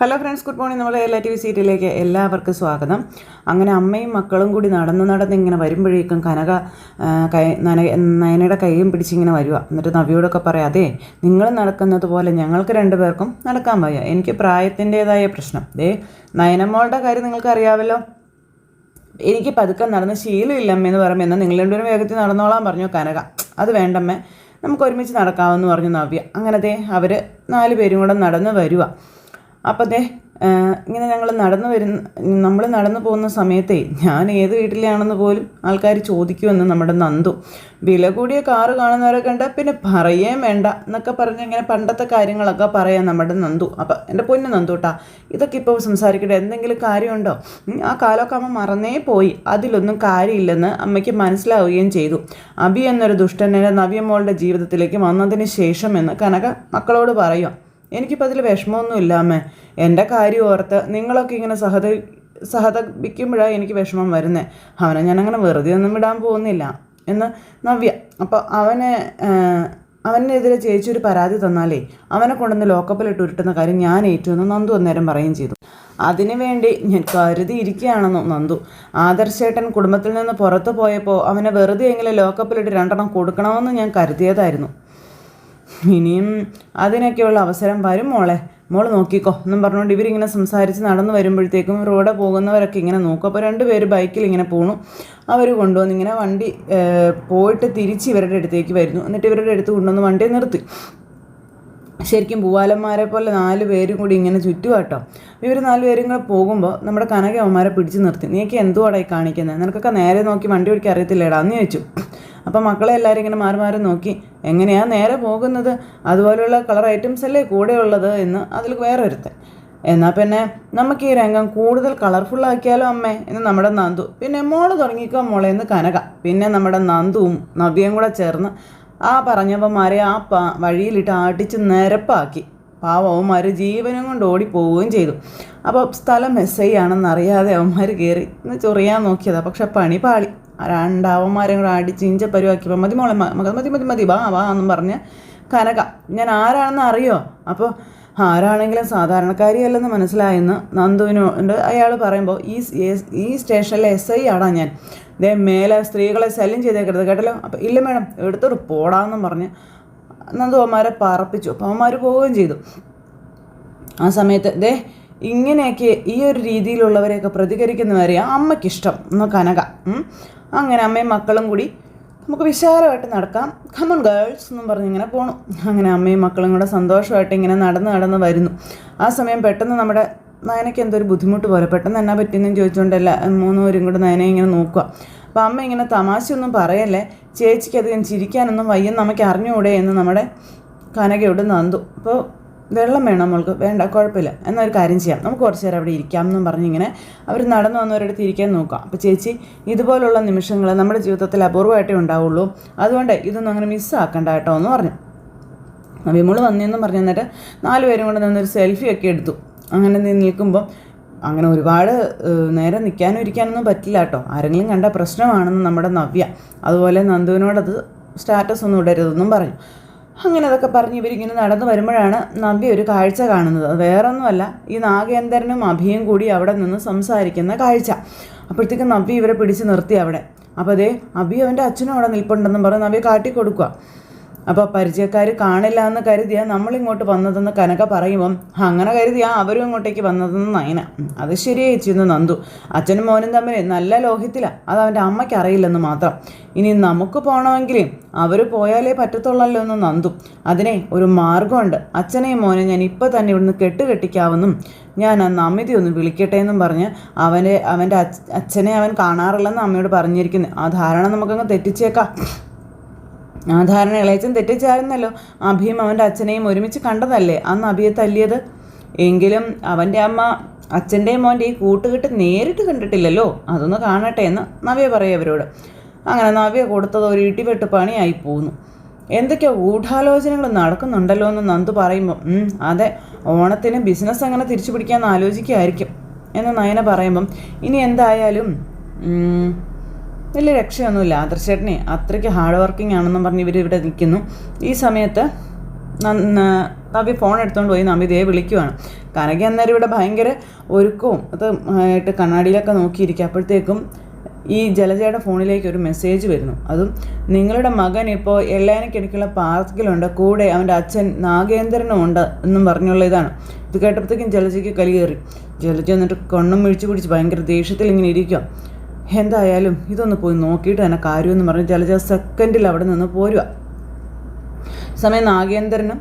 Hello friends, good morning. നമ്മുടെ എല്ലാ TV സീരിയലിലേക്ക് എല്ലാവർക്കും സ്വാഗതം. അങ്ങനെ അമ്മയും മക്കളും കൂടി നടന്ന് ഇങ്ങനെ വരുമ്പോഴേക്കും കനക നയനയുടെ കൈയും പിടിച്ചിങ്ങനെ വരിക. എന്നിട്ട് നവ്യോടൊക്കെ പറയാം, അതെ നിങ്ങൾ നടക്കുന്നത് പോലെ ഞങ്ങൾക്ക് രണ്ടുപേർക്കും നടക്കാൻ വയ്യ, എനിക്ക് പ്രായത്തിൻ്റേതായ പ്രശ്നം. നയനമ്മളുടെ കാര്യം നിങ്ങൾക്ക് അറിയാമല്ലോ, എനിക്ക് പതുക്കെ നടന്ന് ശീലമില്ലമ്മ എന്ന് പറയുമ്പോൾ എന്നാൽ നിങ്ങൾ രണ്ടുപേരും വേഗത്തിൽ നടന്നോളാൻ പറഞ്ഞു കനക. അത് വേണ്ടമ്മേ, നമുക്ക് ഒരുമിച്ച് നടക്കാമെന്ന് പറഞ്ഞു നവ്യ. അങ്ങനത്തെ അവർ 4 പേരും കൂടെ നടന്ന് വരിക. അപ്പോൾ ഇങ്ങനെ നമ്മൾ നടന്നു പോകുന്ന സമയത്തേ ഞാൻ ഏത് വീട്ടിലാണെന്ന് പോലും ആൾക്കാർ ചോദിക്കുമെന്ന് നമ്മുടെ നന്ദു. വില കൂടിയ കാറ് കാണുന്നവരെ കണ്ട പിന്നെ പറയേം വേണ്ട എന്നൊക്കെ പറഞ്ഞ് ഇങ്ങനെ പണ്ടത്തെ കാര്യങ്ങളൊക്കെ പറയാം നമ്മുടെ നന്ദു. അപ്പം എൻ്റെ പൊന്നു നന്ദു കേട്ടാ, ഇതൊക്കെ ഇപ്പോൾ സംസാരിക്കട്ടെ, എന്തെങ്കിലും കാര്യമുണ്ടോ? ആ കാലമൊക്കെ അമ്മ മറന്നേ പോയി, അതിലൊന്നും കാര്യമില്ലെന്ന് അമ്മയ്ക്ക് മനസ്സിലാവുകയും ചെയ്തു. അബി എന്നൊരു ദുഷ്ടനെ നവ്യമോളുടെ ജീവിതത്തിലേക്ക് വന്നതിന് ശേഷം എന്ന് കനക മക്കളോട് പറയുക. എനിക്കിപ്പോൾ അതിൽ വിഷമമൊന്നും ഇല്ല അമ്മേ, എൻ്റെ കാര്യം ഓർത്ത് നിങ്ങളൊക്കെ ഇങ്ങനെ സഹതപിക്കുമ്പോഴാണ് എനിക്ക് വിഷമം വരുന്നത്. അവനെ ഞാനങ്ങനെ വെറുതെ ഒന്നും വിടാൻ പോകുന്നില്ല എന്ന് നവ്യ. അപ്പോൾ അവനെതിരെ ചേച്ചിയൊരു പരാതി തന്നാലേ അവനെ കൊണ്ടുവന്ന് ലോക്കപ്പിലിട്ട് ഉരുട്ടുന്ന കാര്യം ഞാൻ ഏറ്റുമെന്ന് നന്ദു അന്നേരം പറയുകയും ചെയ്തു. അതിനു വേണ്ടി ഞാൻ കരുതിയിരിക്കുകയാണെന്നോ നന്ദു. ആദർശേട്ടൻ കുടുംബത്തിൽ നിന്ന് പുറത്തു പോയപ്പോൾ അവനെ വെറുതെ എങ്കിലും ലോക്കപ്പിലിട്ട് 2 കൊടുക്കണമെന്ന് ഞാൻ കരുതിയതായിരുന്നു. ഇനിയും അതിനൊക്കെയുള്ള അവസരം വരും മോള് നോക്കിക്കോ എന്നും പറഞ്ഞുകൊണ്ട് ഇവരിങ്ങനെ സംസാരിച്ച് നടന്നു വരുമ്പോഴത്തേക്കും റോഡ് പോകുന്നവരൊക്കെ ഇങ്ങനെ നോക്കും. അപ്പോൾ 2 പേര് ബൈക്കിൽ ഇങ്ങനെ പോണു. അവർ കൊണ്ടുവന്ന് ഇങ്ങനെ വണ്ടി പോയിട്ട് തിരിച്ച് ഇവരുടെ അടുത്തേക്ക് വരുന്നു. എന്നിട്ട് ഇവരുടെ അടുത്ത് കൊണ്ടുവന്ന് വണ്ടി നിർത്തി. ശരിക്കും പൂവാലന്മാരെ പോലെ 4 പേരും കൂടി ഇങ്ങനെ ചുറ്റുവാട്ടോ. ഇവർ 4 പേരും കൂടെ പോകുമ്പോൾ നമ്മുടെ കനക അവന്മാരെ പിടിച്ച് നിർത്തി. നീക്ക് എന്തുവാടായി കാണിക്കുന്നത്? നിനക്കൊക്കെ നേരെ നോക്കി വണ്ടി ഓടിക്കാൻ അറിയത്തില്ലേടാ എന്ന് ചോദിച്ചു. അപ്പം മക്കളെ എല്ലാവരും ഇങ്ങനെ മാറി നോക്കി, എങ്ങനെയാണ് നേരെ പോകുന്നത്? അതുപോലെയുള്ള കളർ ഐറ്റംസ് അല്ലേ കൂടെ ഉള്ളത് എന്ന് അതിൽ വേറെ ഒരുത്തൻ. എന്നാൽ പിന്നെ നമുക്ക് ഈ രംഗം കൂടുതൽ കളർഫുള്ളാക്കിയാലോ അമ്മേ എന്ന് നമ്മുടെ നന്ദു. പിന്നെ മോള് തുടങ്ങിക്കോ മോളെ എന്ന് കനക. പിന്നെ നമ്മുടെ നന്ദുവും നവ്യയും കൂടെ ചേർന്ന് ആ പറഞ്ഞവന്മാരെ ആ വഴിയിലിട്ട് അടിച്ച് നിരപ്പാക്കി. പാവന്മാർ ജീവനും കൊണ്ട് ഓടിപ്പോവുകയും ചെയ്തു. അപ്പോൾ സ്ഥലം SI ആണെന്നറിയാതെ അവന്മാർ കയറി ചൊറിയാൻ നോക്കിയതാണ്. പക്ഷെ പണി പാളി. 2 അവന്മാരെ കൂടെ അടിച്ച് ഇഞ്ചപ്പരുവാക്കിയപ്പോൾ മതി മോളെ മതി വാ എന്നും പറഞ്ഞ് കനക. ഞാൻ ആരാണെന്ന് അറിയോ? അപ്പോൾ ആരാണെങ്കിലും സാധാരണക്കാരിയല്ലെന്ന് മനസ്സിലായെന്ന് നന്ദുവിനോട് അയാൾ പറയുമ്പോൾ ഈ സ്റ്റേഷനിലെ SI ആടാ ഞാൻ. മേലെ സ്ത്രീകളെ ശല്യം ചെയ്തേക്കരുത് കേട്ടല്ലോ. അപ്പോൾ ഇല്ല മേഡം, എടുത്തൊരു പോടാന്നും പറഞ്ഞ് നന്ദു അവന്മാരെ പറപ്പിച്ചു. അപ്പോൾ അവന്മാർ പോവുകയും ചെയ്തു. ആ സമയത്ത് ഇങ്ങനെയൊക്കെ ഈ ഒരു രീതിയിലുള്ളവരെയൊക്കെ പ്രതികരിക്കുന്നവരെ അമ്മയ്ക്കിഷ്ടം എന്ന് കനക. അങ്ങനെ അമ്മയും മക്കളും കൂടി നമുക്ക് വിശാലമായിട്ട് നടക്കാം, കമൺ ഗേൾസ് എന്നും പറഞ്ഞിങ്ങനെ പോണു. അങ്ങനെ അമ്മയും മക്കളും കൂടെ സന്തോഷമായിട്ട് ഇങ്ങനെ നടന്ന് വരുന്നു. ആ സമയം പെട്ടെന്ന് നമ്മുടെ നയനയ്ക്ക് എന്തൊരു ബുദ്ധിമുട്ട് പോലെ. പെട്ടെന്ന് എന്നാ പറ്റിയെന്നും ചോദിച്ചുകൊണ്ടല്ല 3 പേരും കൂടെ നയനെ ഇങ്ങനെ നോക്കുക. അപ്പോൾ അമ്മ ഇങ്ങനെ തമാശയൊന്നും പറയല്ലേ, ചേച്ചിക്ക് അധികം ചിരിക്കാനൊന്നും വയ്യെന്ന് നമുക്ക് അറിഞ്ഞുകൂടെ എന്ന് നമ്മുടെ കനകയോട് നന്ദു. അപ്പോൾ വെള്ളം വേണം നമ്മൾക്ക്? വേണ്ട, കുഴപ്പമില്ല, എന്നൊരു കാര്യം ചെയ്യാം, നമുക്ക് കുറച്ച് നേരം അവിടെ ഇരിക്കാം എന്നും പറഞ്ഞിങ്ങനെ അവർ നടന്നു വന്നവരടുത്ത് ഇരിക്കാൻ നോക്കാം. അപ്പോൾ ചേച്ചി, ഇതുപോലുള്ള നിമിഷങ്ങൾ നമ്മുടെ ജീവിതത്തിൽ അപൂർവമായിട്ടേ ഉണ്ടാവുള്ളൂ, അതുകൊണ്ട് ഇതൊന്നും അങ്ങനെ മിസ്സാക്കണ്ട കേട്ടോ എന്ന് പറഞ്ഞു. വിമോള് വന്നെന്നും പറഞ്ഞു. എന്നിട്ട് 4 പേരും കൂടെ നിന്നൊരു സെൽഫിയൊക്കെ എടുത്തു. അങ്ങനെ നിൽക്കുമ്പോൾ അങ്ങനെ ഒരുപാട് നേരം നിൽക്കാനും ഇരിക്കാനൊന്നും പറ്റില്ല കേട്ടോ, ആരെങ്കിലും കണ്ട പ്രശ്നമാണെന്ന് നമ്മുടെ നവ്യ. അതുപോലെ നന്ദുവിനോടത് സ്റ്റാറ്റസ് ഒന്നും ഇടരുതെന്നും പറഞ്ഞു. അങ്ങനെ അതൊക്കെ പറഞ്ഞ് ഇവരിങ്ങനെ നടന്നു വരുമ്പോഴാണ് നവ്യ ഒരു കാഴ്ച കാണുന്നത്. അത് വേറൊന്നുമല്ല, ഈ നാഗേന്ദ്രനും അഭിയും കൂടി അവിടെ നിന്ന് സംസാരിക്കുന്ന കാഴ്ച. അപ്പോഴത്തേക്കും നവ്യ ഇവരെ പിടിച്ച് നിർത്തി അവിടെ. അപ്പോൾ അഭി അവൻ്റെ അച്ഛനും അവിടെ നിൽപ്പുണ്ടെന്നും പറഞ്ഞ് നവ്യ കാട്ടിക്കൊടുക്കുക. അപ്പോൾ പരിചയക്കാർ കാണില്ല എന്ന് കരുതിയാൽ നമ്മളിങ്ങോട്ട് വന്നതെന്ന് കനക പറയുമ്പം അങ്ങനെ കരുതിയാ അവരും ഇങ്ങോട്ടേക്ക് വന്നതെന്ന് നയന. അത് ശരിയായി ചെയ്യുന്നു നന്ദു. അച്ഛനും മോനും തമ്മിൽ നല്ല ലോഹ്യത്തിലാണ്, അത് അവൻ്റെ അമ്മയ്ക്ക് അറിയില്ലെന്ന് മാത്രം. ഇനി നമുക്ക് പോകണമെങ്കിൽ അവർ പോയാലേ പറ്റത്തുള്ളല്ലോ എന്ന് നന്ദു. അതിനെ ഒരു മാർഗമുണ്ട്, അച്ഛനെയും മോനെ ഞാൻ ഇപ്പോൾ തന്നെ ഇവിടുന്ന് കെട്ടിക്കാവുന്നും ഞാൻ ആ നമിതി ഒന്ന് വിളിക്കട്ടെ എന്നും പറഞ്ഞ് അവൻ്റെ അച്ഛനെ അവൻ കാണാറില്ലെന്ന് അമ്മയോട് പറഞ്ഞിരിക്കുന്നത്. ആ ധാരണ നമുക്കങ്ങ് തെറ്റിച്ചേക്കാം. ആ ധാരണ ഇളയച്ചൻ തെറ്റിച്ചായിരുന്നല്ലോ. അഭിയും അവൻ്റെ അച്ഛനെയും ഒരുമിച്ച് കണ്ടതല്ലേ അന്ന് അഭിയെ തല്ലിയത്. എങ്കിലും അവൻ്റെ അമ്മ അച്ഛൻ്റെയും മോൻ്റെ ഈ കൂട്ടുകെട്ട് നേരിട്ട് കണ്ടിട്ടില്ലല്ലോ, അതൊന്ന് കാണട്ടെ എന്ന് നവ്യ പറയും അവരോട്. അങ്ങനെ നവ്യ കൊടുത്തത് ഒരു ഇടിവെട്ട് പണിയായി പോകുന്നു. എന്തൊക്കെയോ ഗൂഢാലോചനകൾ നടക്കുന്നുണ്ടല്ലോ എന്ന് നന്ദു പറയുമ്പോൾ അതെ, ഓണത്തിന് ബിസിനസ് അങ്ങനെ തിരിച്ചു പിടിക്കാമെന്ന് ആലോചിക്കുകയായിരിക്കും എന്ന് നയന പറയുമ്പം ഇനി എന്തായാലും വലിയ രക്ഷയൊന്നുമില്ല. ആദർശേട്ടനെ അത്രയ്ക്ക് ഹാർഡ് വർക്കിംഗ് ആണെന്നും പറഞ്ഞ് ഇവരിവിടെ നിൽക്കുന്നു. ഈ സമയത്ത് നവ്യ ഫോൺ എടുത്തുകൊണ്ട് പോയി നവ്യ വിളിക്കുവാണ്. കനക അന്നേരം ഇവിടെ ഭയങ്കര ഒരുക്കവും അത് ആയിട്ട് കണ്ണാടിയിലൊക്കെ നോക്കിയിരിക്കുക. അപ്പോഴത്തേക്കും ഈ ജലജയുടെ ഫോണിലേക്ക് ഒരു മെസ്സേജ് വരുന്നു. അതും നിങ്ങളുടെ മകൻ ഇപ്പോൾ എള്ളാനക്കിടയ്ക്കുള്ള പാർക്കിലുണ്ട്, കൂടെ അവൻ്റെ അച്ഛൻ നാഗേന്ദ്രനും ഉണ്ട് എന്നും പറഞ്ഞുള്ള ഇതാണ്. ഇത് കേട്ടപ്പോഴത്തേക്കും ജലജയ്ക്ക് കലി കയറി. ജലജ എന്നിട്ട് കണ്ണും മിഴിച്ചു പിടിച്ച് ഭയങ്കര ദേഷ്യത്തിൽ ഇങ്ങനെ ഇരിക്കുക. എന്തായാലും ഇതൊന്ന് പോയി നോക്കിയിട്ട് തന്നെ കാര്യമെന്ന് പറഞ്ഞ് ജലജ സെക്കൻഡിൽ അവിടെ നിന്ന് പോരുക. സമയം നാഗേന്ദ്രനും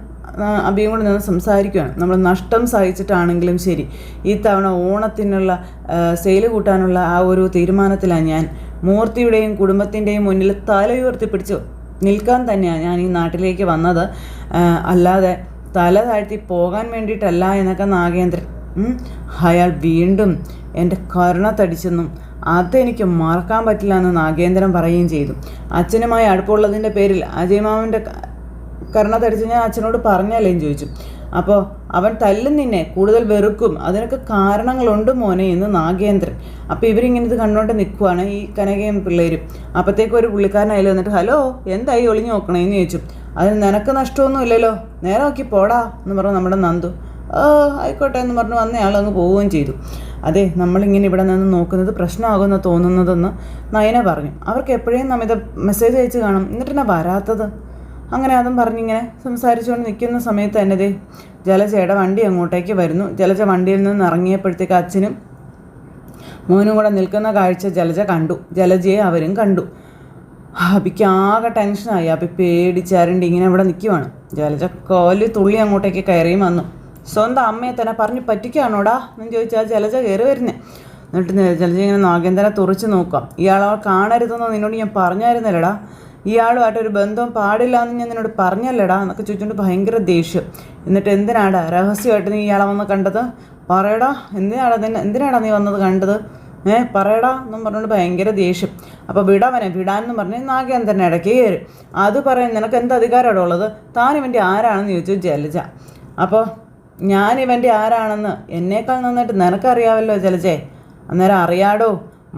അഭിയും കൂടെ നിന്ന് സംസാരിക്കുകയാണ്. നമ്മൾ നഷ്ടം സഹിച്ചിട്ടാണെങ്കിലും ശരി, ഈ തവണ ഓണത്തിനുള്ള സെയിൽ കൂട്ടാനുള്ള ആ ഒരു തീരുമാനത്തിലാണ് ഞാൻ. മൂർത്തിയുടെയും കുടുംബത്തിൻ്റെയും മുന്നിൽ തലയുയർത്തി പിടിച്ച് നിൽക്കാൻ തന്നെയാണ് ഞാൻ ഈ നാട്ടിലേക്ക് വന്നത്, അല്ലാതെ തല താഴ്ത്തി പോകാൻ വേണ്ടിയിട്ടല്ല എന്നൊക്കെ നാഗേന്ദ്രൻ. അയാൾ വീണ്ടും എൻ്റെ കരുണ തടിച്ചെന്നും അതെനിക്ക് മറക്കാൻ പറ്റില്ല എന്ന് നാഗേന്ദ്രൻ പറയുകയും ചെയ്തു. അച്ഛനുമായി അടുപ്പമുള്ളതിൻ്റെ പേരിൽ അജയ് മാമൻ്റെ കരുണ തടിച്ച് ഞാൻ അച്ഛനോട് പറഞ്ഞല്ലേന്ന് ചോദിച്ചു. അപ്പോൾ അവൻ തല്ലും നിന്നെ, കൂടുതൽ വെറുക്കും, അതിനൊക്കെ കാരണങ്ങളുണ്ട് മോനെ എന്ന് നാഗേന്ദ്രൻ. അപ്പോൾ ഇവരിങ്ങനെ ഇത് കണ്ടുകൊണ്ട് നിൽക്കുവാണ് ഈ കനകയും പിള്ളേരും. അപ്പോഴത്തേക്കും ഒരു പുള്ളിക്കാരൻ അതിൽ വന്നിട്ട് ഹലോ എന്തായി ഒളിഞ്ഞു നോക്കണേന്ന് ചോദിച്ചു. അതിന് നിനക്ക് നഷ്ടമൊന്നും ഇല്ലല്ലോ, നേരെ നോക്കി പോടാ എന്ന് പറഞ്ഞു നമ്മുടെ നന്ദു. ആയിക്കോട്ടെ എന്ന് പറഞ്ഞു വന്നയാൾ അങ്ങ് പോവുകയും ചെയ്തു. അതെ, നമ്മളിങ്ങനെ ഇവിടെ നിന്ന് നോക്കുന്നത് പ്രശ്നമാകുമെന്ന് തോന്നുന്നതെന്ന് നയന പറഞ്ഞു. അവർക്ക് എപ്പോഴും നമിത മെസ്സേജ് അയച്ച് കാണും, എന്നിട്ടെന്നാ വരാത്തത്? അങ്ങനെ അതും പറഞ്ഞിങ്ങനെ സംസാരിച്ചുകൊണ്ട് നിൽക്കുന്ന സമയത്ത് തന്നെ ജലജയുടെ വണ്ടി അങ്ങോട്ടേക്ക് വരുന്നു. ജലജ വണ്ടിയിൽ നിന്ന് ഇറങ്ങിയപ്പോഴത്തേക്ക് അച്ഛനും മോനും കൂടെ നിൽക്കുന്ന കാഴ്ച ജലജ കണ്ടു. ജലജയെ അവരും കണ്ടു. അബിക്ക് ആകെ ടെൻഷനായി. അബി പേടിച്ചാരണ്ട് ഇങ്ങനെ ഇവിടെ നിൽക്കുവാണ്. ജലജ കോലി തുള്ളി അങ്ങോട്ടേക്ക് കയറിയും വന്നു. സ്വന്തം അമ്മയെ തന്നെ പറഞ്ഞ് പറ്റിക്കാണോടാ എന്ന് ചോദിച്ചാൽ ജലജ കയറി വരുന്നേ. എന്നിട്ട് ജലജ ഇങ്ങനെ നാഗേന്ദ്രനെ തുറച്ച് നോക്കാം. ഇയാളെ കാണരുതെന്ന് നിന്നോട് ഞാൻ പറഞ്ഞായിരുന്നല്ലടാ, ഇയാളുമായിട്ടൊരു ബന്ധവും പാടില്ല എന്ന് ഞാൻ നിന്നോട് പറഞ്ഞല്ലടാ എന്നൊക്കെ ചോദിച്ചുകൊണ്ട് ഭയങ്കര ദേഷ്യം. എന്നിട്ട് എന്തിനാടാ രഹസ്യമായിട്ട് നീ ഇയാളെ വന്ന് കണ്ടത്? പറയടാ, എന്തിനാടാ നീ വന്നത് കണ്ടത്? പറയടാ എന്നും പറഞ്ഞുകൊണ്ട് ഭയങ്കര ദേഷ്യം. അപ്പോൾ വിടാനെന്ന് പറഞ്ഞ് നാഗേന്ദ്രനെ ഇടയ്ക്ക് കയറി. അത് പറയാൻ നിനക്ക് എന്ത് അധികാരമാണോ ഉള്ളത്? താൻ ഇവൻ്റെ ആരാണെന്ന് ചോദിച്ചു ജലജ. അപ്പോൾ ഞാൻ ഇവൻ്റെ ആരാണെന്ന് എന്നേക്കാൾ നന്നായിട്ട് നിനക്കറിയാമല്ലോ ജലജേ. അന്നേരം അറിയാടോ,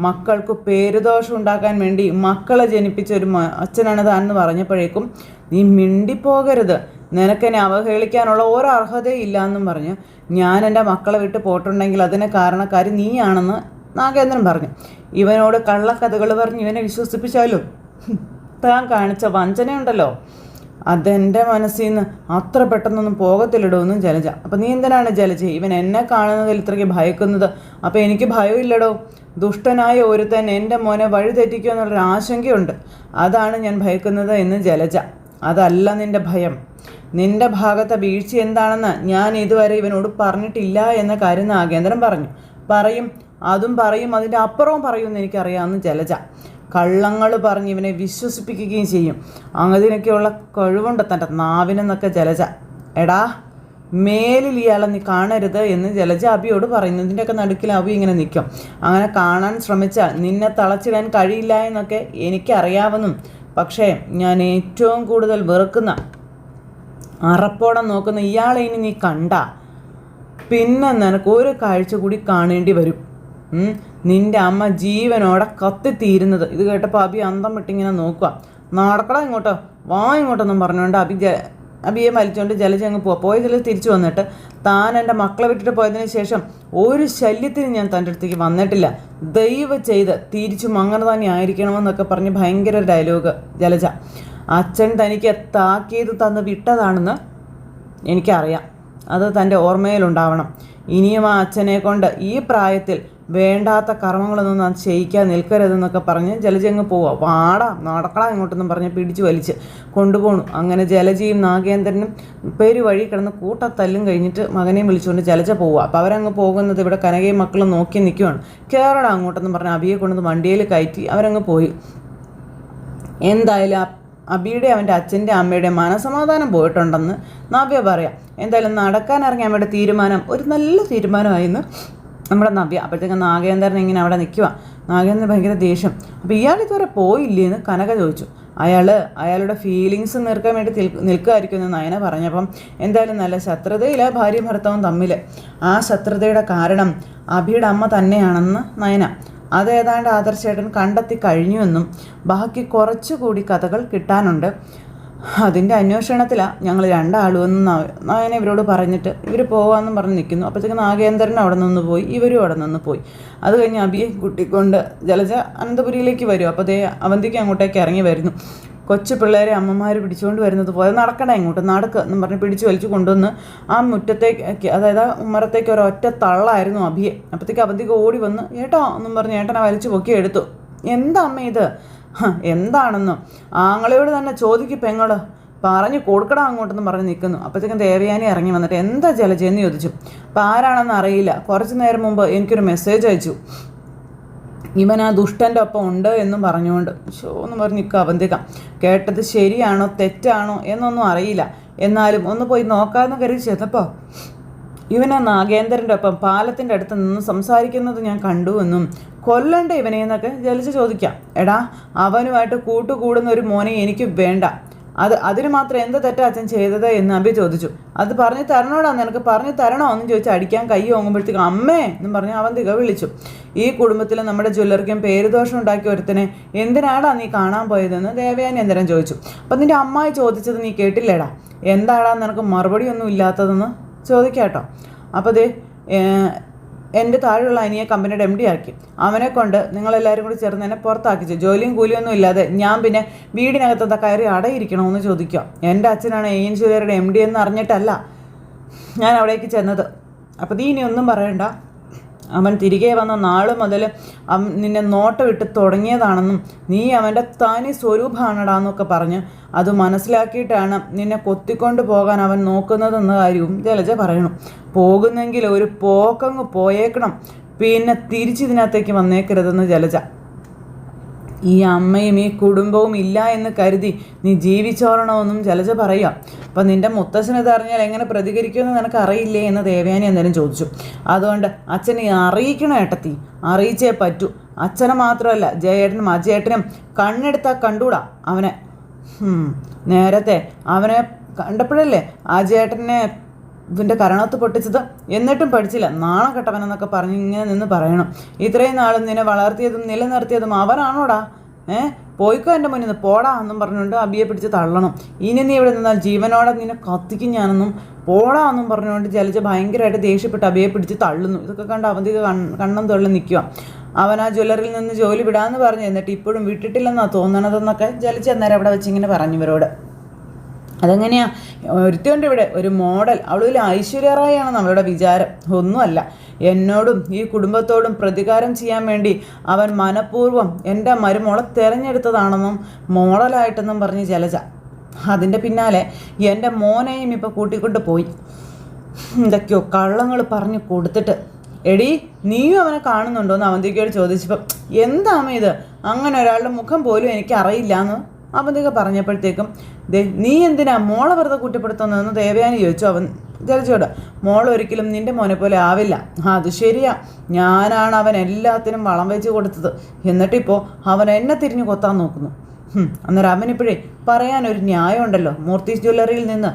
മക്കൾക്ക് പേരുദോഷം ഉണ്ടാക്കാൻ വേണ്ടി മക്കളെ ജനിപ്പിച്ച ഒരു അച്ഛനാണ് താനെന്ന് പറഞ്ഞപ്പോഴേക്കും നീ മിണ്ടിപ്പോകരുത്, നിനക്കെന്നെ അവഹേളിക്കാനുള്ള ഓരോ അർഹതയില്ല എന്നും പറഞ്ഞ് ഞാൻ എൻ്റെ മക്കളെ വിട്ട് പോയിട്ടുണ്ടെങ്കിൽ അതിന് കാരണക്കാരി നീയാണെന്ന് നാഗേന്ദ്രൻ പറഞ്ഞു. ഇവനോട് കള്ളക്കഥകൾ പറഞ്ഞ് ഇവനെ വിശ്വസിപ്പിച്ചാലും താൻ കാണിച്ച വഞ്ചനയുണ്ടല്ലോ, അതെൻ്റെ മനസ്സിൽ നിന്ന് അത്ര പെട്ടെന്നൊന്നും പോകത്തില്ലടോന്നും ജലജ. അപ്പം നീ എന്തിനാണ് ജലജ ഇവൻ എന്നെ കാണുന്നതിൽ ഇത്രയ്ക്ക് ഭയക്കുന്നത്? അപ്പോൾ എനിക്ക് ഭയമില്ലടോ. ദുഷ്ടനായ ഒരുത്തൻ എൻ്റെ മോനെ വഴിതെറ്റിക്കുക എന്നുള്ളൊരു ആശങ്കയുണ്ട്, അതാണ് ഞാൻ ഭയക്കുന്നത് എന്ന് ജലജ. അതല്ല നിൻ്റെ ഭയം, നിൻ്റെ ഭാഗത്തെ വീഴ്ച എന്താണെന്ന് ഞാൻ ഇതുവരെ ഇവനോട് പറഞ്ഞിട്ടില്ല എന്ന കാര്യം നാഗേന്ദ്രൻ പറഞ്ഞു. അതും പറയും, അതിൻ്റെ അപ്പുറവും പറയുമെന്ന് എനിക്കറിയാമെന്ന് ജലജ. കള്ളങ്ങൾ പറഞ്ഞ് ഇവനെ വിശ്വസിപ്പിക്കുകയും ചെയ്യും. അതിനൊക്കെയുള്ള കഴിവുണ്ട് തൻ്റെ നാവിനെന്നൊക്കെ ജലജ. എടാ, മേലിൽ ഇയാളെ നീ കാണരുത് എന്ന് ജലജ അബിയോട് പറയുന്നു. ഇതിൻ്റെയൊക്കെ നടുക്കിൽ അബി ഇങ്ങനെ നിൽക്കും. അങ്ങനെ കാണാൻ ശ്രമിച്ചാൽ നിന്നെ തളച്ചിടാൻ കഴിയില്ല എന്നൊക്കെ എനിക്കറിയാവുന്നു. പക്ഷേ ഞാൻ ഏറ്റവും കൂടുതൽ വെറുക്കുന്ന, അറപ്പോടെ നോക്കുന്ന ഇയാളെ ഇനി നീ കണ്ട പിന്നെ നിനക്ക് ഒരു കാഴ്ച കൂടി കാണേണ്ടി വരും. നിൻ്റെ അമ്മ ജീവനോടെ കത്തിത്തീരുന്നത്. ഇത് കേട്ടപ്പോൾ അബി അന്തം വിട്ടിങ്ങനെ നോക്കുക. നടക്കടാ ഇങ്ങോട്ടോ, ഇങ്ങോട്ടൊന്നും പറഞ്ഞുകൊണ്ട് അബിയെ വലിച്ചുകൊണ്ട് ജലജ അങ്ങ് പോയതിൽ തിരിച്ചു വന്നിട്ട് താൻ എൻ്റെ മക്കളെ വിട്ടിട്ട് പോയതിന് ശേഷം ഒരു ശല്യത്തിന് ഞാൻ തൻ്റെ അടുത്തേക്ക് വന്നിട്ടില്ല, ദയവ് ചെയ്ത് തിരിച്ചും അങ്ങനെ തന്നെ ആയിരിക്കണമെന്നൊക്കെ പറഞ്ഞ് ഭയങ്കര ഡയലോഗ് ജലജ. അച്ഛൻ തനിക്ക് താക്കീത് തന്ന് വിട്ടതാണെന്ന് എനിക്കറിയാം, അത് തൻ്റെ ഓർമ്മയിലുണ്ടാവണം. ഇനിയും ആ അച്ഛനെ കൊണ്ട് ഈ പ്രായത്തിൽ വേണ്ടാത്ത കർമ്മങ്ങളൊന്നും ചെയ്യിക്കാൻ നിൽക്കരുതെന്നൊക്കെ പറഞ്ഞ് ജലജ അങ്ങ് പോവുക. വാടാ നടക്കടാ ഇങ്ങോട്ടൊന്നും പറഞ്ഞ് പിടിച്ചു വലിച്ച് കൊണ്ടുപോകണു. അങ്ങനെ ജലജയും നാഗേന്ദ്രനും വഴി കിടന്ന് കൂട്ടത്തല്ലും കഴിഞ്ഞിട്ട് മകനെയും വിളിച്ചുകൊണ്ട് ജലജ പോവുക. അപ്പോൾ അവരങ്ങ് പോകുന്നത് ഇവിടെ കനകയും മക്കളും നോക്കി നിൽക്കുവാണ്. കയറടാ അങ്ങോട്ടെന്നും പറഞ്ഞ് അബിയെ കൊണ്ടുവന്ന് വണ്ടിയിൽ കയറ്റി അവരങ്ങ് പോയി. എന്തായാലും അബിയുടെ അവൻ്റെ അച്ഛൻ്റെ അമ്മയുടെ മനസമാധാനം പോയിട്ടുണ്ടെന്ന് നവ്യ പറയാം. എന്തായാലും നടക്കാനിറങ്ങിയ അമ്മയുടെ തീരുമാനം ഒരു നല്ല തീരുമാനമായിരുന്നു നമ്മുടെ നവ്യ. അപ്പോഴത്തേക്കും നാഗേന്ദ്രൻ ഇങ്ങനെ അവിടെ നിൽക്കുക. നാഗേന്ദ്രൻ ഭയങ്കര ദേഷ്യം. അപ്പോൾ ഇയാൾ ഇതുവരെ പോയില്ലേ എന്ന് കനക ചോദിച്ചു. അയാളുടെ ഫീലിങ്സ് നിൽക്കാൻ വേണ്ടി നിൽക്കുമായിരിക്കും എന്ന് നയന പറഞ്ഞപ്പം എന്തായാലും നല്ല ശത്രുതയില്ല ഭാര്യയും ഭർത്താവും തമ്മിൽ. ആ ശത്രുതയുടെ കാരണം അബിയുടെ അമ്മ തന്നെയാണെന്ന് നയന. അതേതാണ്ട് ആദർശേട്ടൻ കണ്ടെത്തി കഴിഞ്ഞുവെന്നും ബാക്കി കുറച്ചുകൂടി കഥകൾ കിട്ടാനുണ്ട്. അതിൻ്റെ അന്വേഷണത്തിലാണ് ഞങ്ങൾ രണ്ടാളുമെന്ന് നയന ഇവരോട് പറഞ്ഞിട്ട് ഇവർ പോകാമെന്നും പറഞ്ഞ് നിൽക്കുന്നു. അപ്പോഴത്തേക്ക് നാഗേന്ദ്രൻ അവിടെ നിന്ന് പോയി, ഇവരും അവിടെ നിന്ന് പോയി. അത് കഴിഞ്ഞ് അബിയെ കുട്ടിക്കൊണ്ട് ജലജ അനന്തപുരിയിലേക്ക് വരും. അപ്പോൾ അതേ അവന്തിക്ക് അങ്ങോട്ടേക്ക് ഇറങ്ങി വരുന്നു. കൊച്ചു പിള്ളേരെ അമ്മമാർ പിടിച്ചുകൊണ്ട് വരുന്നത് പോലെ നടക്കണ ഇങ്ങോട്ട് നടക്കുക എന്നും പറഞ്ഞ് പിടിച്ച് വലിച്ചു കൊണ്ടുവന്ന് ആ മുറ്റത്തേക്ക്, അതായത് ഉമ്മറത്തേക്ക് ഒരൊറ്റ തള്ളായിരുന്നു അഭിയെ. അപ്പോഴത്തേക്ക് അവന്തിക്ക് ഓടി വന്ന് ഏട്ടോ എന്നും പറഞ്ഞ് ഏട്ടനെ വലിച്ചു പൊക്കി എടുത്തു. എന്താ അമ്മ ഇത്, എന്താണെന്ന് ആങ്ങളയോട് തന്നെ ചോദിക്കും പെങ്ങള്, പറഞ്ഞു കൊടുക്കണം അങ്ങോട്ടെന്ന് പറഞ്ഞ് നിൽക്കുന്നു. അപ്പോഴത്തേക്കും ദേവയാനി ഇറങ്ങി വന്നിട്ട് എന്താ ജലജയെന്ന് ചോദിച്ചു. അപ്പോൾ ആരാണെന്ന് അറിയില്ല, കുറച്ച് നേരം മുമ്പ് എനിക്കൊരു മെസ്സേജ് അയച്ചു, ഇവൻ ആ ദുഷ്ടൻ്റെ ഒപ്പം ഉണ്ട് എന്നും പറഞ്ഞുകൊണ്ട്. ഷോ എന്ന് പറഞ്ഞ് നിൽക്കുക അവന്തിക. കേട്ടത് ശരിയാണോ തെറ്റാണോ എന്നൊന്നും അറിയില്ല, എന്നാലും ഒന്ന് പോയി നോക്കാമെന്ന് കരുതി ചെന്നപ്പോൾ ഇവനെ നാഗേന്ദ്രൻ്റെ ഒപ്പം പാലത്തിൻ്റെ അടുത്ത് നിന്ന് സംസാരിക്കുന്നത് ഞാൻ കണ്ടു എന്നും കൊല്ലണ്ട ഇവനെ എന്നൊക്കെ ജലജ ചോദിക്കാം. എടാ, അവനുമായിട്ട് കൂട്ടുകൂടുന്ന ഒരു മോനെ എനിക്ക് വേണ്ട, അതിന് മാത്രം എന്ത് തെറ്റാ അച്ഛൻ ചെയ്തത് എന്ന് അബി ചോദിച്ചു. അത് പറഞ്ഞു തരണോടാ, നിനക്ക് പറഞ്ഞു തരണോ എന്ന് ചോദിച്ച് അടിക്കാൻ കൈ ഓങ്ങുമ്പോഴത്തേക്ക് അമ്മേ എന്നും പറഞ്ഞ് അവന്തിക വിളിച്ചു. ഈ കുടുംബത്തിൽ നമ്മുടെ ജ്വല്ലറിക്കും പേരുദോഷം ഉണ്ടാക്കിയ ഒരുത്തനെ എന്തിനാടാ നീ കാണാൻ പോയതെന്ന് ദേവയാനി എന്തരം ചോദിച്ചു. അപ്പം നിൻ്റെ അമ്മായി ചോദിച്ചത് നീ കേട്ടില്ലേടാ, എന്താടാ നിനക്ക് മറുപടി ഒന്നും ഇല്ലാത്തതെന്ന് ചോദിക്കാട്ടോ. അപ്പോൾ ദേ എൻ്റെ താഴെയുള്ള അനിയെ കമ്പനിയുടെ MD ആക്കി, അവനെ കൊണ്ട് നിങ്ങളെല്ലാവരും കൂടി ചേർന്ന് എന്നെ പുറത്താക്കിച്ചു. ജോലിയും കൂലിയൊന്നും ഇല്ലാതെ ഞാൻ പിന്നെ വീടിനകത്ത് കയറി അടയിരിക്കണമെന്ന് ചോദിക്കുക. എൻ്റെ അച്ഛനാണ് AN ജ്വല്ലറിയുടെ MD എന്ന് അറിഞ്ഞിട്ടല്ല ഞാൻ അവിടേക്ക് ചെന്നത്. അപ്പോൾ നീ ഇനി ഒന്നും പറയണ്ട, അവൻ തിരികെ വന്ന നാൾ മുതൽ നിന്നെ നോട്ടമിട്ട് തുടങ്ങിയതാണെന്നും നീ അവൻ്റെ തനി സ്വരൂപമാണടാന്നൊക്കെ പറഞ്ഞ് അത് മനസ്സിലാക്കിയിട്ടാണ് നിന്നെ കൊത്തിക്കൊണ്ട് പോകാൻ അവൻ നോക്കുന്നതെന്ന കാര്യവും ജലജ പറയണു. പോകുന്നെങ്കിൽ ഒരു പോക്കങ്ങ് പോയേക്കണം, പിന്നെ തിരിച്ചിതിനകത്തേക്ക് വന്നേക്കരുതെന്ന് ജലജ. ഈ അമ്മയും ഈ കുടുംബവും ഇല്ല എന്ന് കരുതി നീ ജീവിച്ചോളണമെന്നും ജലജ പറയുക. അപ്പം നിൻ്റെ മുത്തശ്ശൻ ഇതറിഞ്ഞാൽ എങ്ങനെ പ്രതികരിക്കുമെന്ന് നിനക്ക് അറിയില്ലേ എന്ന് ദേവയാനി എന്തായാലും ചോദിച്ചു. അതുകൊണ്ട് അച്ഛനെ അറിയിക്കണം ഏട്ടത്തി, അറിയിച്ചേ പറ്റൂ. അച്ഛനെ മാത്രമല്ല ജയേട്ടനും അജയേട്ടനും കണ്ണെടുത്താൽ കണ്ടൂടാ അവനെ. നേരത്തെ അവനെ കണ്ടപ്പോഴല്ലേ അജയേട്ടനെ ഇതിൻ്റെ കരണത്ത് പൊട്ടിച്ചത്, എന്നിട്ടും പഠിച്ചില്ല, നാണം കെട്ടവനെന്നൊക്കെ പറഞ്ഞ് ഇങ്ങനെ നിന്ന് പറയണം. ഇത്രയും നാളും നിന്നെ വളർത്തിയതും നിലനിർത്തിയതും അവനാണോടാ, പോയിക്കോ എൻ്റെ മുന്നിൽ നിന്ന് പോടാ എന്നും പറഞ്ഞുകൊണ്ട് അബിയെ പിടിച്ച് തള്ളണം. ഇനി നീ ഇവിടെ നിന്നാൽ ജീവനോടെ നിന്നെ കത്തിക്കും ഞാനെന്നും പോടാ എന്നും പറഞ്ഞുകൊണ്ട് ജലജ ഭയങ്കരമായിട്ട് ദേഷ്യപ്പെട്ട് അബിയെ പിടിച്ച് തള്ളുന്നു. ഇതൊക്കെ കണ്ട് അവന്തിക കണ്ണം തൊള്ളി നിൽക്കുക. അവൻ ആ ജ്വല്ലറിയിൽ നിന്ന് ജോലി വിടാമെന്ന് പറഞ്ഞു, എന്നിട്ട് ഇപ്പോഴും വിട്ടിട്ടില്ലെന്നാണ് തോന്നണതെന്നൊക്കെ ജലജ അന്നേരം അവിടെ വെച്ച് ഇങ്ങനെ പറഞ്ഞു ഇവരോട്. അതെങ്ങനെയാ, ഒരുത്തിയുണ്ട് ഇവിടെ ഒരു മോഡൽ, അവളിൽ ഐശ്വര്യ റായ് ആണെന്ന് അവളുടെ വിചാരം. ഒന്നുമല്ല, എന്നോടും ഈ കുടുംബത്തോടും പ്രതികാരം ചെയ്യാൻ വേണ്ടി അവൻ മനഃപൂർവ്വം എൻ്റെ മരുമോളെ തിരഞ്ഞെടുത്തതാണെന്നും മോഡലായിട്ടെന്നും പറഞ്ഞ് ജലജ. അതിൻ്റെ പിന്നാലെ എൻ്റെ മോനെയും ഇപ്പോൾ കൂട്ടിക്കൊണ്ട് പോയി, എന്തൊക്കെയോ കള്ളങ്ങൾ പറഞ്ഞു കൊടുത്തിട്ട്. എടി, നീയും അവനെ കാണുന്നുണ്ടോയെന്ന് അവന്തികയോട് ചോദിച്ചപ്പം എന്താമ ഇത്, അങ്ങനെ ഒരാളുടെ മുഖം പോലും എനിക്ക് അറിയില്ല എന്ന് അവന്തിക പറഞ്ഞപ്പോഴത്തേക്കും നീ എന്തിനാ മോളെ വെറുതെ കുറ്റപ്പെടുത്തുന്നതെന്ന് ദേവയാനി ചോദിച്ചു അവൻ ജലജയോട്. മോൾ ഒരിക്കലും നിൻ്റെ മോനെ പോലെ ആവില്ല. അത് ശരിയാ, ഞാനാണ് അവൻ എല്ലാത്തിനും വളം വെച്ച് കൊടുത്തത്, എന്നിട്ടിപ്പോൾ അവൻ എന്നെ തിരിഞ്ഞു കൊത്താൻ നോക്കുന്നു. അന്നേരം അവനിപ്പോഴേ പറയാനൊരു ന്യായമുണ്ടല്ലോ, മൂർത്തീസ് ജ്വല്ലറിയിൽ നിന്ന്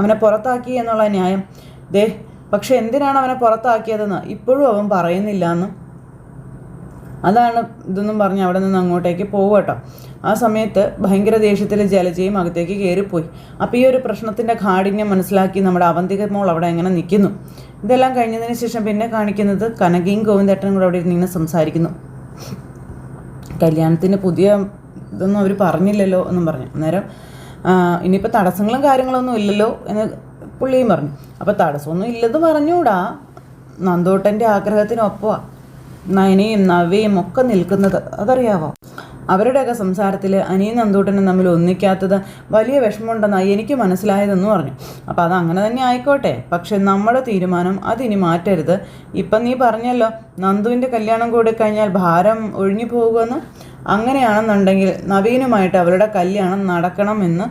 അവനെ പുറത്താക്കി എന്നുള്ള ന്യായം. പക്ഷെ എന്തിനാണ് അവനെ പുറത്താക്കിയതെന്ന് ഇപ്പോഴും അവൻ പറയുന്നില്ല എന്ന്. അതാണ് ഇതൊന്നും പറഞ്ഞ് അവിടെ നിന്ന് അങ്ങോട്ടേക്ക് പോകും കേട്ടോ. ആ സമയത്ത് ഭയങ്കര ദേഷ്യത്തിൽ ജലജയും അകത്തേക്ക് കയറിപ്പോയി. അപ്പോൾ ഈ ഒരു പ്രശ്നത്തിൻ്റെ കാഠിന്യം മനസ്സിലാക്കി നമ്മുടെ അവന്തിക മോൾ അവിടെ എങ്ങനെ നിൽക്കുന്നു. ഇതെല്ലാം കഴിഞ്ഞതിന് ശേഷം പിന്നെ കാണിക്കുന്നത് കനകയും ഗോവിന്ദേട്ടനും കൂടെ അവിടെ ഇരുന്ന് സംസാരിക്കുന്നു. കല്യാണത്തിന് പുതിയ ഇതൊന്നും അവർ പറഞ്ഞില്ലല്ലോ എന്നും പറഞ്ഞു. അന്നേരം ഇനിയിപ്പോൾ തടസ്സങ്ങളും കാര്യങ്ങളൊന്നും ഇല്ലല്ലോ എന്ന് പുള്ളിയും പറഞ്ഞു. അപ്പോൾ തടസ്സമൊന്നും ഇല്ലെന്ന് പറഞ്ഞുകൂടാ, നന്ദോട്ടൻ്റെ ആഗ്രഹത്തിനൊപ്പമാണ് നയനയും നവ്യയും ഒക്കെ നിൽക്കുന്നത്, അതറിയാവോ? അവരുടെയൊക്കെ സംസാരത്തിൽ അനിയും നന്ദൂട്ടനും തമ്മിൽ ഒന്നിക്കാത്തത് വലിയ വിഷമമുണ്ടെന്നാണ് എനിക്ക് മനസ്സിലായതെന്ന് പറഞ്ഞു. അപ്പോൾ അത് അങ്ങനെ തന്നെ ആയിക്കോട്ടെ, പക്ഷെ നമ്മുടെ തീരുമാനം അതിനി മാറ്റരുത്. ഇപ്പം നീ പറഞ്ഞല്ലോ നന്ദുവിൻ്റെ കല്യാണം കൂടി കഴിഞ്ഞാൽ ഭാരം ഒഴിഞ്ഞു പോകുമെന്ന്. അങ്ങനെയാണെന്നുണ്ടെങ്കിൽ നവീനുമായിട്ട് അവരുടെ കല്യാണം നടക്കണമെന്ന്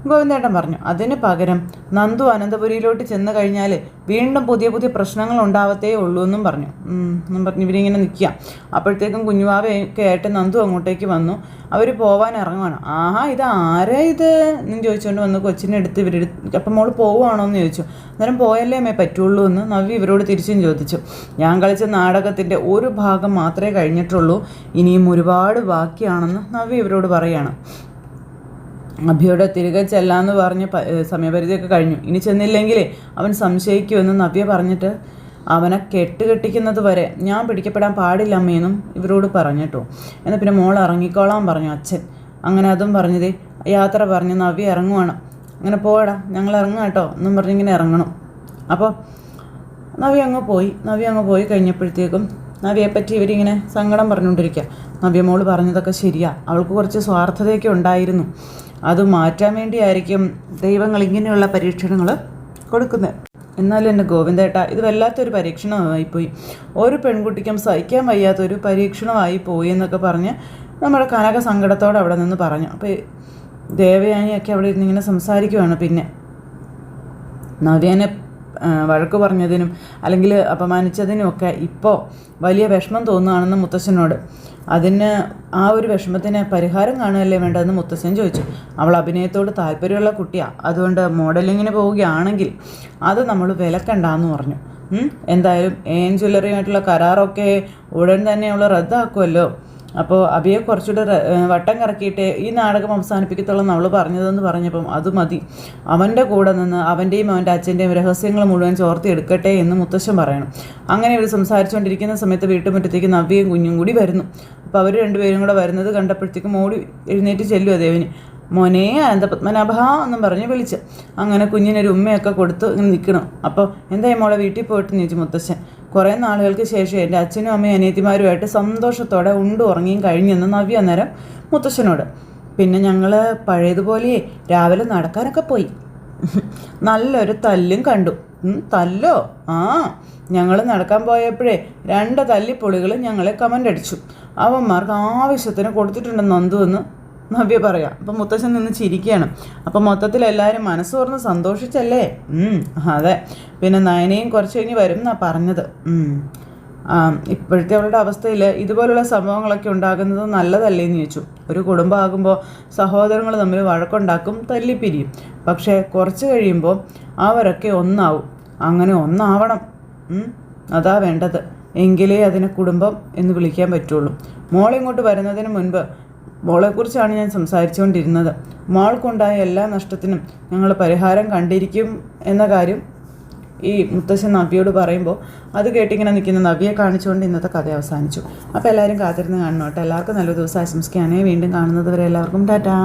ഗോവിന്ദേട്ടൻ പറഞ്ഞു. അതിന് പകരം നന്ദു അനന്തപുരിയിലോട്ട് ചെന്ന് കഴിഞ്ഞാൽ വീണ്ടും പുതിയ പുതിയ പ്രശ്നങ്ങൾ ഉണ്ടാവത്തേ ഉള്ളൂ എന്നും പറഞ്ഞു. ഇവരിങ്ങനെ നിൽക്കുക. അപ്പോഴത്തേക്കും കുഞ്ഞുവാവയൊക്കെ ആയിട്ട് നന്ദു അങ്ങോട്ടേക്ക് വന്നു. അവർ പോവാൻ ഇറങ്ങുവാണ്. ആഹാ, ഇത് ആരാ ഇത് എന്ന് ചോദിച്ചുകൊണ്ട് വന്ന് കൊച്ചിനെ എടുത്ത് അപ്പം മോൾ പോവുകയാണോ എന്ന് ചോദിച്ചു. അന്നേരം പോയല്ലേ അമ്മേ പറ്റുള്ളൂ എന്ന് നവ്യ ഇവരോട് തിരിച്ചും ചോദിച്ചു. ഞാൻ കളിച്ച നാടകത്തിൻ്റെ ഒരു ഭാഗം മാത്രമേ കഴിഞ്ഞിട്ടുള്ളൂ, ഇനിയും ഒരുപാട് ബാക്കിയാണെന്ന് നവ്യ ഇവരോട് പറയുകയാണ്. നവ്യയോട് തിരികെ ചെല്ലാമെന്ന് പറഞ്ഞ് സമയപരിധിയൊക്കെ കഴിഞ്ഞു. ഇനി ചെന്നില്ലെങ്കിലേ അവൻ സംശയിക്കുമെന്ന് നവ്യ പറഞ്ഞിട്ട് അവനെ കെട്ടിക്കുന്നത് വരെ ഞാൻ പിടിക്കപ്പെടാൻ പാടില്ല അമ്മയെന്നും ഇവരോട് പറഞ്ഞിട്ടോ. എന്നാൽ പിന്നെ മോൾ ഇറങ്ങിക്കോളാൻ പറഞ്ഞു അച്ഛൻ. അങ്ങനെ അതും പറഞ്ഞതേ യാത്ര പറഞ്ഞ് നവ്യ ഇറങ്ങുവാണ്. അങ്ങനെ പോടാ ഞങ്ങൾ ഇറങ്ങാം കേട്ടോ എന്നും പറഞ്ഞിങ്ങനെ ഇറങ്ങണം. അപ്പോൾ നവ്യ അങ്ങ് പോയി കഴിഞ്ഞപ്പോഴത്തേക്കും നവ്യയെപ്പറ്റി ഇവരിങ്ങനെ സങ്കടം പറഞ്ഞുകൊണ്ടിരിക്കുക. നവ്യ മോള് പറഞ്ഞതൊക്കെ ശരിയാ, അവൾക്ക് കുറച്ച് സ്വാർത്ഥതയൊക്കെ ഉണ്ടായിരുന്നു. അത് മാറ്റാൻ വേണ്ടിയായിരിക്കും ദൈവങ്ങൾ ഇങ്ങനെയുള്ള പരീക്ഷണങ്ങൾ കൊടുക്കുന്നത്. എന്നാലും എൻ്റെ ഗോവിന്ദേട്ട ഇത് വല്ലാത്തൊരു പരീക്ഷണമായിപ്പോയി, ഒരു പെൺകുട്ടിക്കും സഹിക്കാൻ വയ്യാത്തൊരു പരീക്ഷണമായി പോയി എന്നൊക്കെ പറഞ്ഞ് നമ്മുടെ കനക സങ്കടത്തോടെ അവിടെ നിന്ന് പറഞ്ഞു. അപ്പോൾ ദേവയാനിയൊക്കെ അവിടെ ഇരുന്ന് ഇങ്ങനെ സംസാരിക്കുവാണ്. പിന്നെ നവ്യനെ വഴക്ക് പറഞ്ഞതിനും അല്ലെങ്കിൽ അപമാനിച്ചതിനും ഒക്കെ ഇപ്പോൾ വലിയ വിഷമം തോന്നുകയാണെന്ന് മുത്തശ്ശനോട്. അതിന് ആ ഒരു വിഷമത്തിന് പരിഹാരം കാണുകയല്ലേ വേണ്ടതെന്ന് മുത്തശ്ശൻ ചോദിച്ചു. അവൾ അഭിനയത്തോട് താല്പര്യമുള്ള കുട്ടിയാണ്, അതുകൊണ്ട് മോഡലിങ്ങിന് പോവുകയാണെങ്കിൽ അത് നമ്മൾ വിലക്കണ്ടെന്ന് പറഞ്ഞു. എന്തായാലും ജ്വല്ലറിയുമായിട്ടുള്ള കരാറൊക്കെ ഉടൻ തന്നെ അവൾ റദ്ദാക്കുമല്ലോ. അപ്പോൾ അബിയെ കുറച്ചുകൂടെ വട്ടം കറക്കിയിട്ട് ഈ നാടകം അവസാനിപ്പിക്കത്തുള്ളൂ അവൾ പറഞ്ഞതെന്ന് പറഞ്ഞപ്പം അത് മതി, അവൻ്റെ കൂടെ നിന്ന് അവൻ്റെയും അവൻ്റെ അച്ഛൻ്റെയും രഹസ്യങ്ങൾ മുഴുവൻ ചോർത്തിയെടുക്കട്ടെ എന്ന് മുത്തശ്ശൻ പറയണം. അങ്ങനെ ഇവർ സംസാരിച്ചുകൊണ്ടിരിക്കുന്ന സമയത്ത് വീട്ടുമുറ്റത്തേക്ക് നവ്യയും കുഞ്ഞും കൂടി വരുന്നു. അപ്പോൾ അവർ രണ്ടുപേരും കൂടെ വരുന്നത് കണ്ടപ്പോഴത്തേക്കും ഓടി എഴുന്നേറ്റ് ചെല്ലുക ദേവിന്. മോനെ അനന്തപത്മനാഭ എന്നും പറഞ്ഞ് വിളിച്ച് അങ്ങനെ കുഞ്ഞിനൊരു ഉമ്മയൊക്കെ കൊടുത്ത് ഇങ്ങനെ നിൽക്കണം. അപ്പോൾ എന്തായി മോളെ വീട്ടിൽ പോയിട്ടെന്ന് ചോദിച്ചു മുത്തശ്ശൻ. കുറേ നാളുകൾക്ക് ശേഷം എൻ്റെ അച്ഛനും അമ്മയും അനിയത്തിമാരുമായിട്ട് സന്തോഷത്തോടെ ഉറങ്ങിയും കഴിഞ്ഞെന്ന് നവ്യ അന്നേരം മുത്തശ്ശനോട്. പിന്നെ ഞങ്ങൾ പഴയതുപോലെ രാവിലെ നടക്കാനൊക്കെ പോയി, നല്ലൊരു തല്ലും കണ്ടു. തല്ലോ? ആ, ഞങ്ങൾ നടക്കാൻ പോയപ്പോഴേ 2 തല്ലിപ്പൊളികൾ ഞങ്ങളെ കമൻ്റ് അടിച്ചു. അവന്മാർക്ക് ആവശ്യത്തിന് കൊടുത്തിട്ടുണ്ടെന്ന് നന്ദു എന്ന് നവ്യ പറയാം. അപ്പം മുത്തശ്ശൻ നിന്ന് ചിരിക്കുകയാണ്. അപ്പം മൊത്തത്തിൽ എല്ലാവരും മനസ്സ് തുറന്ന് സന്തോഷിച്ചല്ലേ? അതെ. പിന്നെ നയനയും കുറച്ച് കഴിഞ്ഞ് വരും എന്നാണ് പറഞ്ഞത്. ഇപ്പോഴത്തെ അവളുടെ അവസ്ഥയിൽ ഇതുപോലുള്ള സംഭവങ്ങളൊക്കെ ഉണ്ടാകുന്നത് നല്ലതല്ലേ എന്ന് ചോദിച്ചു. ഒരു കുടുംബമാകുമ്പോൾ സഹോദരങ്ങൾ തമ്മിൽ വഴക്കുണ്ടാക്കും, തല്ലിപ്പിരിയും. പക്ഷേ കുറച്ച് കഴിയുമ്പോൾ അവരൊക്കെ ഒന്നാവും. അങ്ങനെ ഒന്നാവണം, അതാ വേണ്ടത്. എങ്കിലേ അതിനെ കുടുംബം എന്ന് വിളിക്കാൻ പറ്റുള്ളൂ. മോളിങ്ങോട്ട് വരുന്നതിന് മുൻപ് മോളെക്കുറിച്ചാണ് ഞാൻ സംസാരിച്ചുകൊണ്ടിരുന്നത്. മോൾക്കുണ്ടായ എല്ലാ നഷ്ടത്തിനും ഞങ്ങൾ പരിഹാരം കണ്ടിരിക്കും എന്ന കാര്യം ഈ മുത്തശ്ശൻ നവ്യയോട് പറയുമ്പോൾ അത് കേട്ടിങ്ങനെ നിൽക്കുന്ന നവ്യയെ കാണിച്ചുകൊണ്ട് ഇന്നത്തെ കഥ അവസാനിച്ചു. അപ്പോൾ എല്ലാവരും കാത്തിരുന്ന് കാണണം കേട്ടോ. എല്ലാവർക്കും നല്ലൊരു ദിവസം ആശംസിക്കുകയാണെങ്കിൽ വീണ്ടും കാണുന്നത് വരെ എല്ലാവർക്കും ടാറ്റാ.